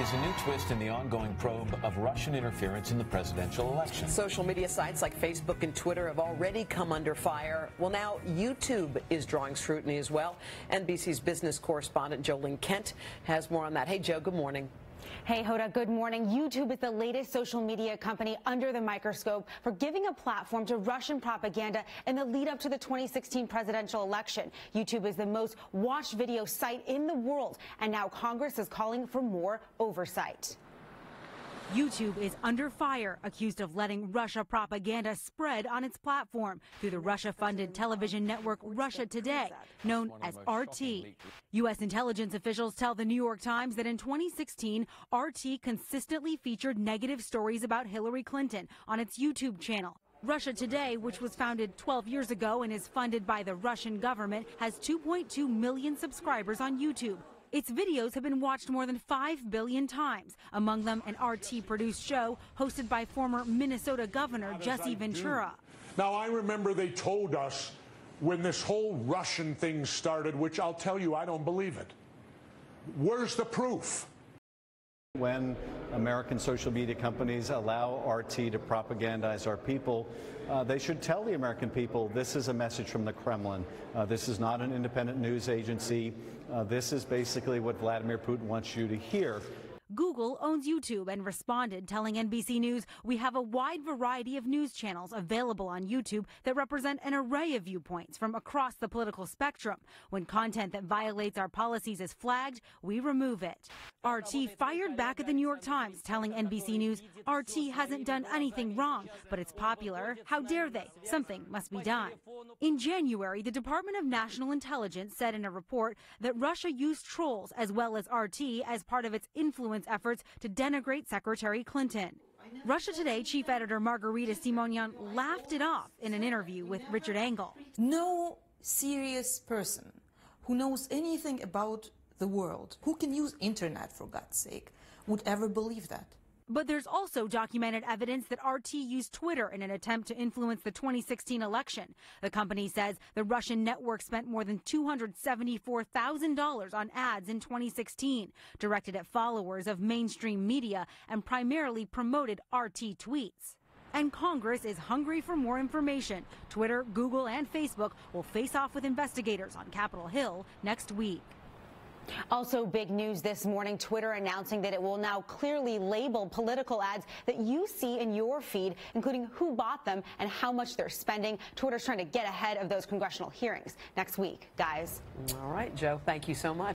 is a new twist in the ongoing probe of Russian interference in the presidential election. Social media sites like Facebook and Twitter have already come under fire. Well, now YouTube is drawing scrutiny as well. NBC's business correspondent Jolene Kent has more on that. Hey, Joe, good morning. Hey, Hoda, good morning. YouTube is the latest social media company under the microscope for giving a platform to Russian propaganda in the lead up to the 2016 presidential election. YouTube is the most watched video site in the world, and now Congress is calling for more oversight. YouTube is under fire, accused of letting Russia propaganda spread on its platform through the Russia-funded television network Russia Today, known as RT. U.S. intelligence officials tell the New York Times that in 2016, RT consistently featured negative stories about Hillary Clinton on its YouTube channel. Russia Today, which was founded 12 years ago and is funded by the Russian government, has 2.2 million subscribers on YouTube. Its videos have been watched more than 5 billion times, among them an RT-produced show hosted by former Minnesota Governor Jesse Ventura. Now, I remember they told us when this whole Russian thing started, which I'll tell you, I don't believe it. Where's the proof? When American social media companies allow RT to propagandize our people, they should tell the American people this is a message from the Kremlin. This is not an independent news agency. This is basically what Vladimir Putin wants you to hear. Google owns YouTube and responded, telling NBC News, "We have a wide variety of news channels available on YouTube that represent an array of viewpoints from across the political spectrum. When content that violates our policies is flagged, we remove it." RT fired back at the New York Times, telling NBC News, "RT hasn't done anything wrong, but it's popular. How dare they? Something must be done." In January, the Department of National Intelligence said in a report that Russia used trolls as well as RT as part of its influence efforts to denigrate Secretary Clinton. Russia Today chief editor Margarita Simonyan laughed it off in an interview with Richard Engel. No serious person who knows anything about the world, who can use internet for God's sake, would ever believe that. But there's also documented evidence that RT used Twitter in an attempt to influence the 2016 election. The company says the Russian network spent more than $274,000 on ads in 2016, directed at followers of mainstream media, and primarily promoted RT tweets. And Congress is hungry for more information. Twitter, Google, and Facebook will face off with investigators on Capitol Hill next week. Also, big news this morning, Twitter announcing that it will now clearly label political ads that you see in your feed, including who bought them and how much they're spending. Twitter's trying to get ahead of those congressional hearings next week, guys. All right, Joe, thank you so much.